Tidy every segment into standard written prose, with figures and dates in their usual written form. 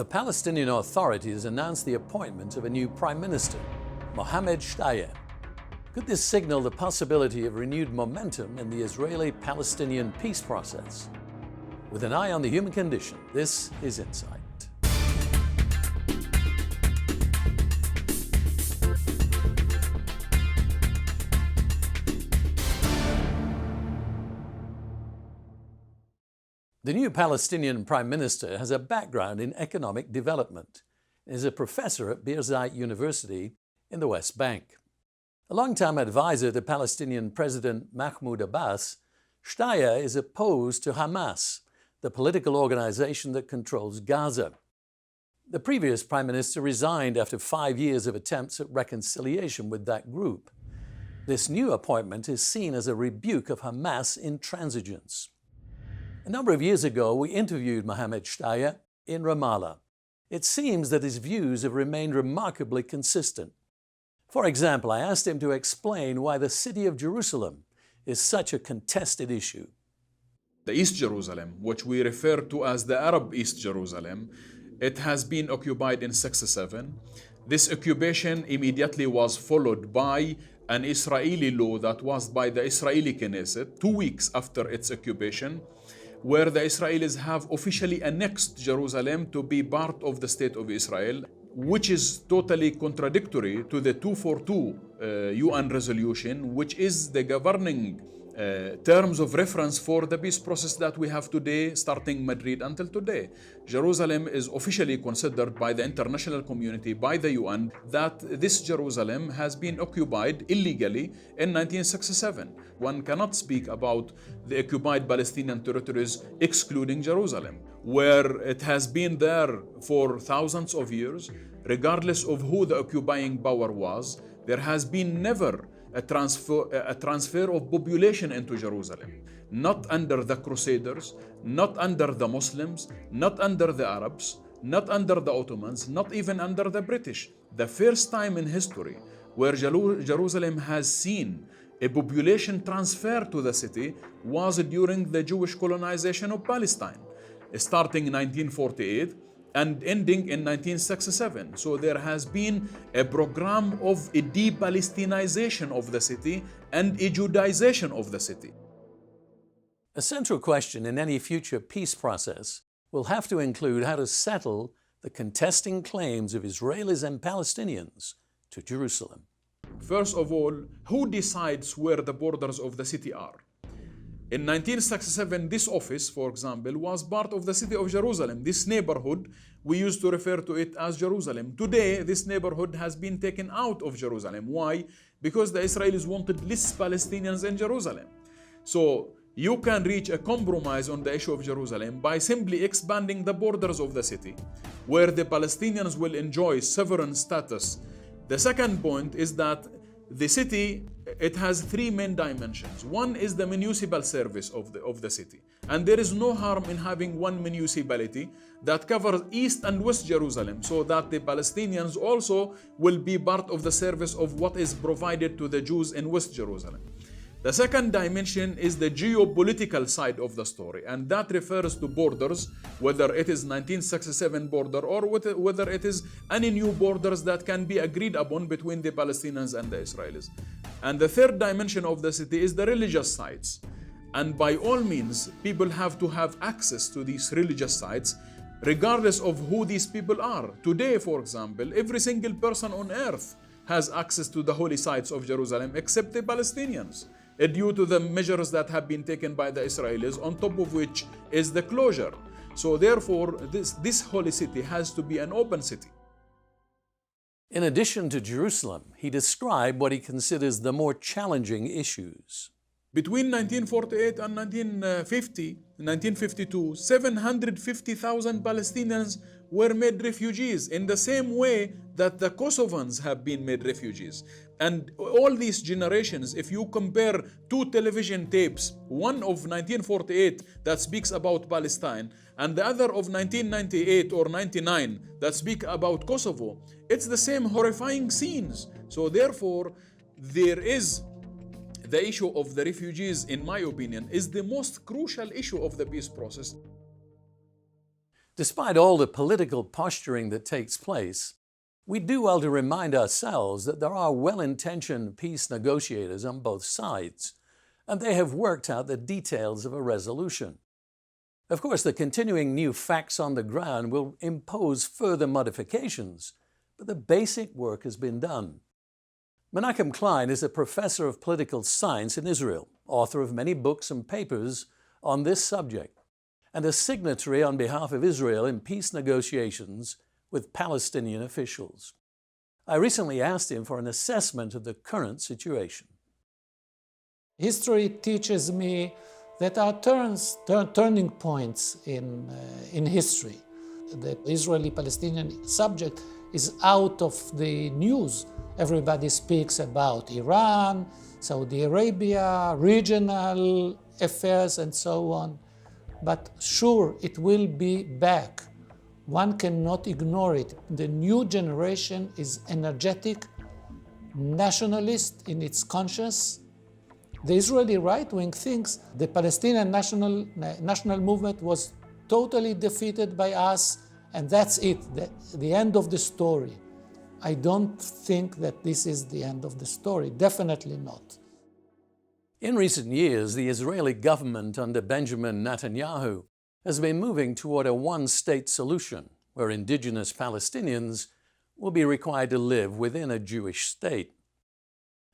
The Palestinian Authority has announced the appointment of a new Prime Minister, Mohammed Shtayyeh. Could this signal the possibility of renewed momentum in the Israeli-Palestinian peace process? With an eye on the human condition, this is Insight. The new Palestinian Prime Minister has a background in economic development and is a professor at Birzeit University in the West Bank. A long-time advisor to Palestinian President Mahmoud Abbas, Shtayyeh is opposed to Hamas, the political organization that controls Gaza. The previous Prime Minister resigned after 5 years of attempts at reconciliation with that group. This new appointment is seen as a rebuke of Hamas' intransigence. A number of years ago, we interviewed Mohammed Shtayyeh in Ramallah. It seems that his views have remained remarkably consistent. For example, I asked him to explain why the city of Jerusalem is such a contested issue. The East Jerusalem, which we refer to as the Arab East Jerusalem, it has been occupied in 1967. This occupation immediately was followed by an Israeli law that was by the Israeli Knesset 2 weeks after its occupation, where the Israelis have officially annexed Jerusalem to be part of the State of Israel, which is totally contradictory to the 242 UN resolution, which is the governing terms of reference for the peace process that we have today, starting Madrid until today. Jerusalem is officially considered by the international community, by the UN, that this Jerusalem has been occupied illegally in 1967. One cannot speak about the occupied Palestinian territories excluding Jerusalem, where it has been there for thousands of years, regardless of who the occupying power was. There has been never a transfer of population into Jerusalem, not under the Crusaders, not under the Muslims, not under the Arabs, not under the Ottomans, not even under the British. The first time in history where Jerusalem has seen a population transfer to the city was during the Jewish colonization of Palestine, starting in 1948 and ending in 1967. So there has been a program of a de-Palestinization of the city and a Judaization of the city. A central question in any future peace process will have to include how to settle the contesting claims of Israelis and Palestinians to Jerusalem. First of all, who decides where the borders of the city are? In 1967, this office, for example, was part of the city of Jerusalem. This neighborhood, we used to refer to it as Jerusalem. Today, this neighborhood has been taken out of Jerusalem. Why? Because the Israelis wanted less Palestinians in Jerusalem. So you can reach a compromise on the issue of Jerusalem by simply expanding the borders of the city, where the Palestinians will enjoy sovereign status. The second point is that the city, it has three main dimensions. One is the municipal service of the city. And there is no harm in having one municipality that covers East and West Jerusalem, so that the Palestinians also will be part of the service of what is provided to the Jews in West Jerusalem. The second dimension is the geopolitical side of the story, and that refers to borders, whether it is 1967 border or whether it is any new borders that can be agreed upon between the Palestinians and the Israelis. And the third dimension of the city is the religious sites. And by all means, people have to have access to these religious sites, regardless of who these people are. Today, for example, every single person on earth has access to the holy sites of Jerusalem except the Palestinians, due to the measures that have been taken by the Israelis, on top of which is the closure. So therefore, this holy city has to be an open city. In addition to Jerusalem, he described what he considers the more challenging issues. Between 1948 and 1952, 750,000 Palestinians were made refugees in the same way that the Kosovans have been made refugees. And all these generations, if you compare two television tapes, one of 1948 that speaks about Palestine and the other of 1998 or 99 that speak about Kosovo, it's the same horrifying scenes. So therefore, there is the issue of the refugees, in my opinion, is the most crucial issue of the peace process. Despite all the political posturing that takes place, we do well to remind ourselves that there are well-intentioned peace negotiators on both sides, and they have worked out the details of a resolution. Of course, the continuing new facts on the ground will impose further modifications, but the basic work has been done. Menachem Klein is a professor of political science in Israel, author of many books and papers on this subject, and a signatory on behalf of Israel in peace negotiations with Palestinian officials. I recently asked him for an assessment of the current situation. History teaches me that there are turning points in history. The Israeli-Palestinian subject is out of the news. Everybody speaks about Iran, Saudi Arabia, regional affairs, and so on. But sure, it will be back. One cannot ignore it. The new generation is energetic, nationalist in its conscience. The Israeli right-wing thinks the Palestinian national movement was totally defeated by us, and that's it, the end of the story. I don't think that this is the end of the story, definitely not. In recent years, the Israeli government under Benjamin Netanyahu has been moving toward a one-state solution where indigenous Palestinians will be required to live within a Jewish state.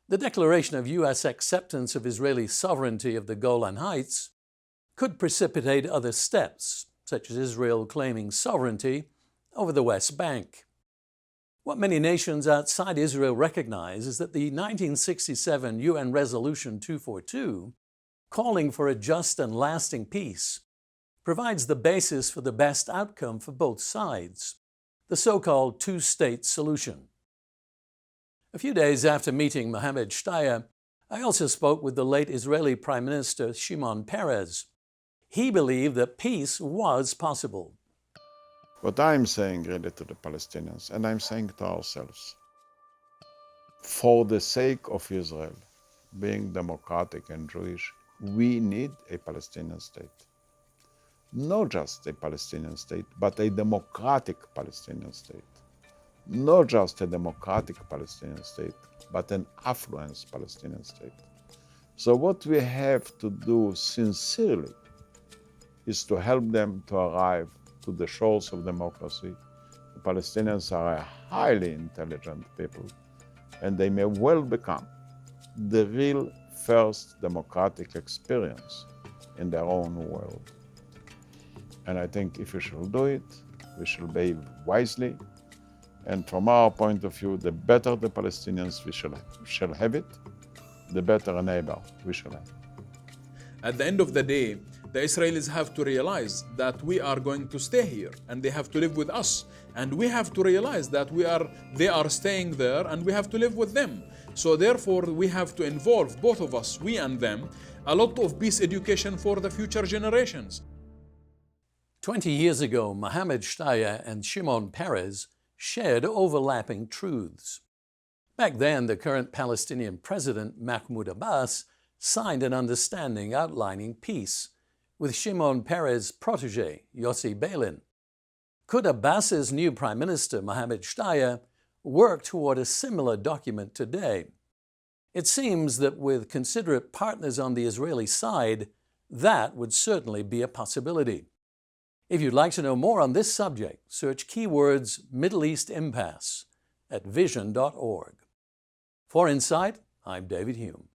The declaration of U.S. acceptance of Israeli sovereignty of the Golan Heights could precipitate other steps, such as Israel claiming sovereignty over the West Bank. What many nations outside Israel recognize is that the 1967 UN Resolution 242, calling for a just and lasting peace, provides the basis for the best outcome for both sides, the so-called two-state solution. A few days after meeting Mohammed Shtayyeh, I also spoke with the late Israeli Prime Minister Shimon Peres. He believed that peace was possible. What I'm saying really to the Palestinians, and I'm saying to ourselves, for the sake of Israel, being democratic and Jewish, we need a Palestinian state. Not just a Palestinian state, but a democratic Palestinian state. Not just a democratic Palestinian state, but an affluent Palestinian state. So what we have to do sincerely is to help them to arrive to the shores of democracy. The Palestinians are a highly intelligent people, and they may well become the real first democratic experience in their own world. And I think if we shall do it, we shall behave wisely. And from our point of view, the better the Palestinians we shall have it, the better a neighbor we shall have. At the end of the day, the Israelis have to realize that we are going to stay here and they have to live with us. And we have to realize that they are staying there and we have to live with them. So therefore, we have to involve, both of us, we and them, a lot of peace education for the future generations. 20 years ago, Mohammed Shtayyeh and Shimon Peres shared overlapping truths. Back then, the current Palestinian president, Mahmoud Abbas, signed an understanding outlining peace with Shimon Peres' protege, Yossi Beilin. Could Abbas's new prime minister, Mohammed Shtayyeh, work toward a similar document today? It seems that with considerate partners on the Israeli side, that would certainly be a possibility. If you'd like to know more on this subject, search keywords Middle East Impasse at vision.org. For Insight, I'm David Hulme.